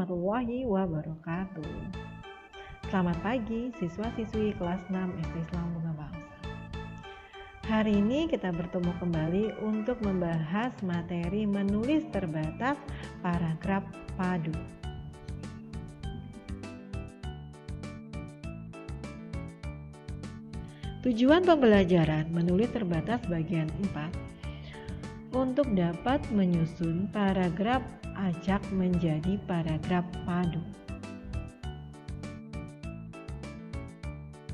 warahmatullahi wabarakatuh. Selamat pagi siswa-siswi kelas 6 SD Islam Bunga Bangsa. Hari ini kita bertemu kembali untuk membahas materi menulis terbatas paragraf padu. Tujuan pembelajaran menulis terbatas bagian 4 untuk dapat menyusun paragraf acak menjadi paragraf padu.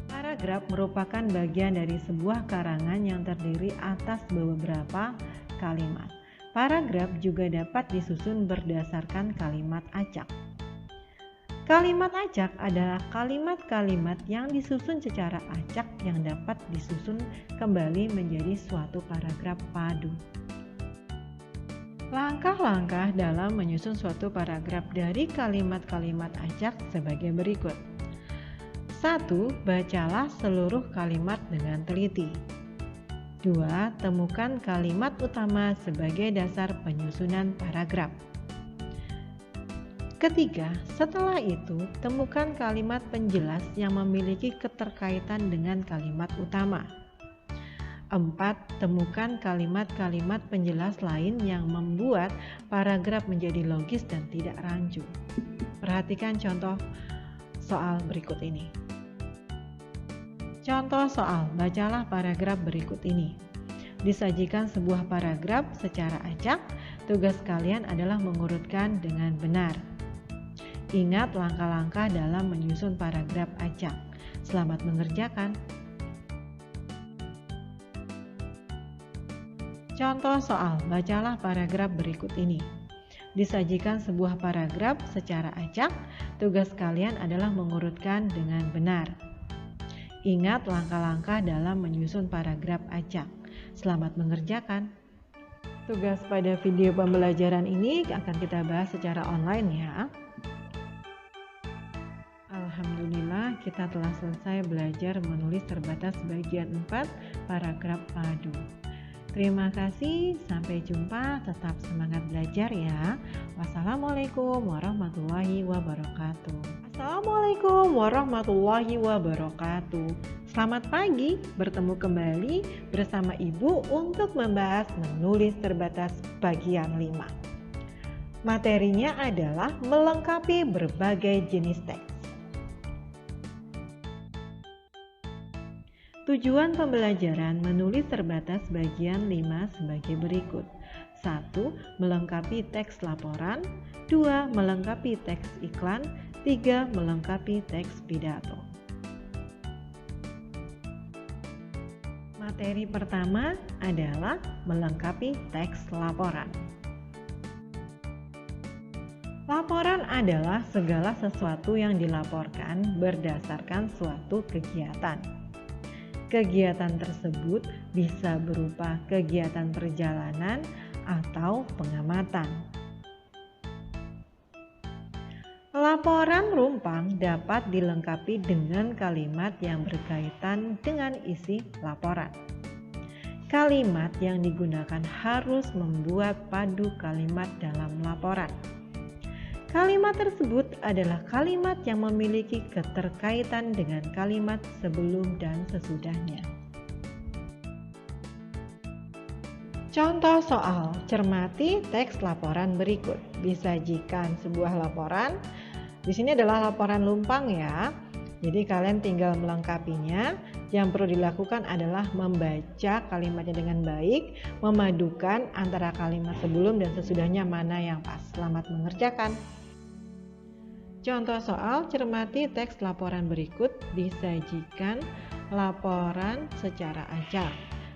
Paragraf merupakan bagian dari sebuah karangan yang terdiri atas beberapa kalimat. Paragraf juga dapat disusun berdasarkan kalimat acak. Kalimat acak adalah kalimat-kalimat yang disusun secara acak yang dapat disusun kembali menjadi suatu paragraf padu. Langkah-langkah dalam menyusun suatu paragraf dari kalimat-kalimat acak sebagai berikut. 1. Bacalah seluruh kalimat dengan teliti. 2. Temukan kalimat utama sebagai dasar penyusunan paragraf. Ketiga, setelah itu, temukan kalimat penjelas yang memiliki keterkaitan dengan kalimat utama. 4. Temukan kalimat-kalimat penjelas lain yang membuat paragraf menjadi logis dan tidak rancu. Perhatikan contoh soal berikut ini. Contoh soal, bacalah paragraf berikut ini. Disajikan sebuah paragraf secara acak, tugas kalian adalah mengurutkan dengan benar. Ingat langkah-langkah dalam menyusun paragraf acak. Selamat mengerjakan. Contoh soal, bacalah paragraf berikut ini. Disajikan sebuah paragraf secara acak, tugas kalian adalah mengurutkan dengan benar. Ingat langkah-langkah dalam menyusun paragraf acak. Selamat mengerjakan. Tugas pada video pembelajaran ini akan kita bahas secara online ya. Alhamdulillah kita telah selesai belajar menulis terbatas bagian 4 paragraf padu. Terima kasih, sampai jumpa, tetap semangat belajar ya. Wassalamualaikum warahmatullahi wabarakatuh. Assalamualaikum warahmatullahi wabarakatuh. Selamat pagi, bertemu kembali bersama Ibu untuk membahas menulis terbatas bagian 5. Materinya adalah melengkapi berbagai jenis teks. Tujuan pembelajaran menulis terbatas bagian 5 sebagai berikut. 1. Melengkapi teks laporan. 2. Melengkapi teks iklan. 3. Melengkapi teks pidato. Materi pertama adalah melengkapi teks laporan. Laporan adalah segala sesuatu yang dilaporkan berdasarkan suatu kegiatan. Kegiatan tersebut bisa berupa kegiatan perjalanan atau pengamatan. Laporan rumpang dapat dilengkapi dengan kalimat yang berkaitan dengan isi laporan. Kalimat yang digunakan harus membuat padu kalimat dalam laporan. Kalimat tersebut adalah kalimat yang memiliki keterkaitan dengan kalimat sebelum dan sesudahnya. Contoh soal, cermati teks laporan berikut. Disajikan sebuah laporan. Di sini adalah laporan lumpang ya. Jadi kalian tinggal melengkapinya. Yang perlu dilakukan adalah membaca kalimatnya dengan baik, memadukan antara kalimat sebelum dan sesudahnya mana yang pas. Selamat mengerjakan. Contoh soal, cermati teks laporan berikut. Disajikan laporan secara acak.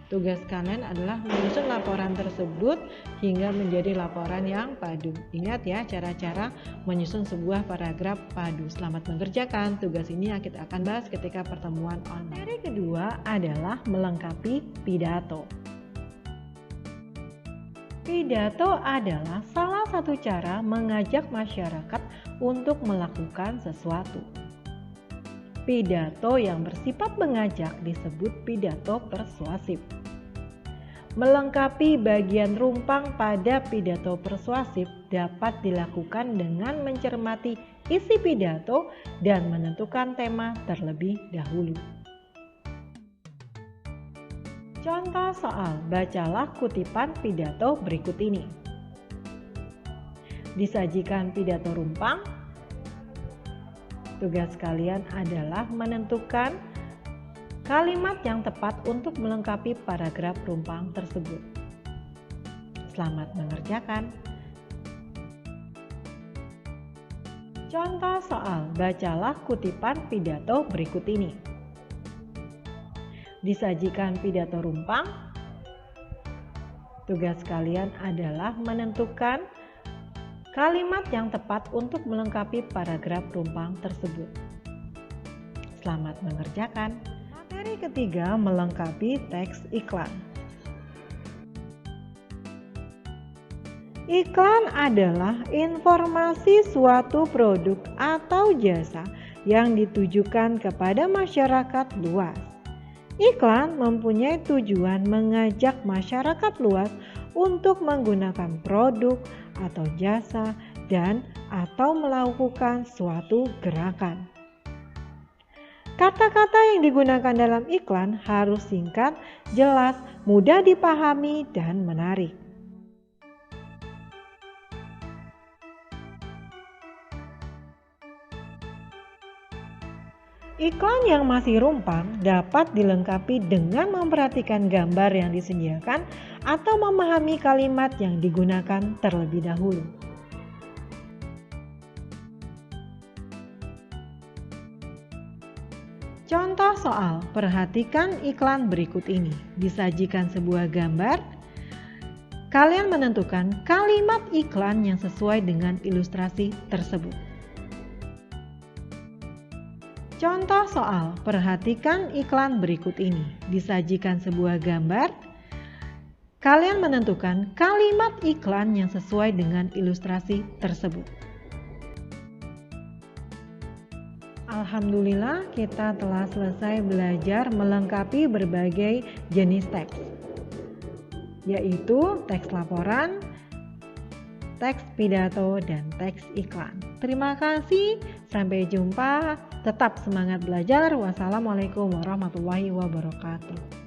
Tugas kalian adalah menyusun laporan tersebut hingga menjadi laporan yang padu. Ingat ya cara-cara menyusun sebuah paragraf padu. Selamat mengerjakan. Tugas ini kita akan bahas ketika pertemuan online. Materi kedua adalah melengkapi pidato. Pidato adalah salah satu cara mengajak masyarakat untuk melakukan sesuatu. Pidato yang bersifat mengajak disebut pidato persuasif. Melengkapi bagian rumpang pada pidato persuasif dapat dilakukan dengan mencermati isi pidato dan menentukan tema terlebih dahulu. Contoh soal, bacalah kutipan pidato berikut ini. Disajikan pidato rumpang. Tugas kalian adalah menentukan kalimat yang tepat untuk melengkapi paragraf rumpang tersebut. Selamat mengerjakan. Contoh soal, bacalah kutipan pidato berikut ini. Disajikan pidato rumpang. Tugas kalian adalah menentukan kalimat yang tepat untuk melengkapi paragraf rumpang tersebut. Selamat mengerjakan. Materi ketiga, melengkapi teks iklan. Iklan adalah informasi suatu produk atau jasa yang ditujukan kepada masyarakat luas. Iklan mempunyai tujuan mengajak masyarakat luas untuk menggunakan produk atau jasa dan atau melakukan suatu gerakan. Kata-kata yang digunakan dalam iklan harus singkat, jelas, mudah dipahami, dan menarik. Iklan yang masih rumpang dapat dilengkapi dengan memperhatikan gambar yang disediakan atau memahami kalimat yang digunakan terlebih dahulu. Contoh soal, perhatikan iklan berikut ini. Disajikan sebuah gambar. Kalian menentukan kalimat iklan yang sesuai dengan ilustrasi tersebut. Contoh soal, perhatikan iklan berikut ini. Disajikan sebuah gambar. Kalian menentukan kalimat iklan yang sesuai dengan ilustrasi tersebut. Alhamdulillah, kita telah selesai belajar melengkapi berbagai jenis teks, yaitu teks laporan, teks pidato, dan teks iklan. Terima kasih, sampai jumpa. Tetap semangat belajar. Wassalamualaikum warahmatullahi wabarakatuh.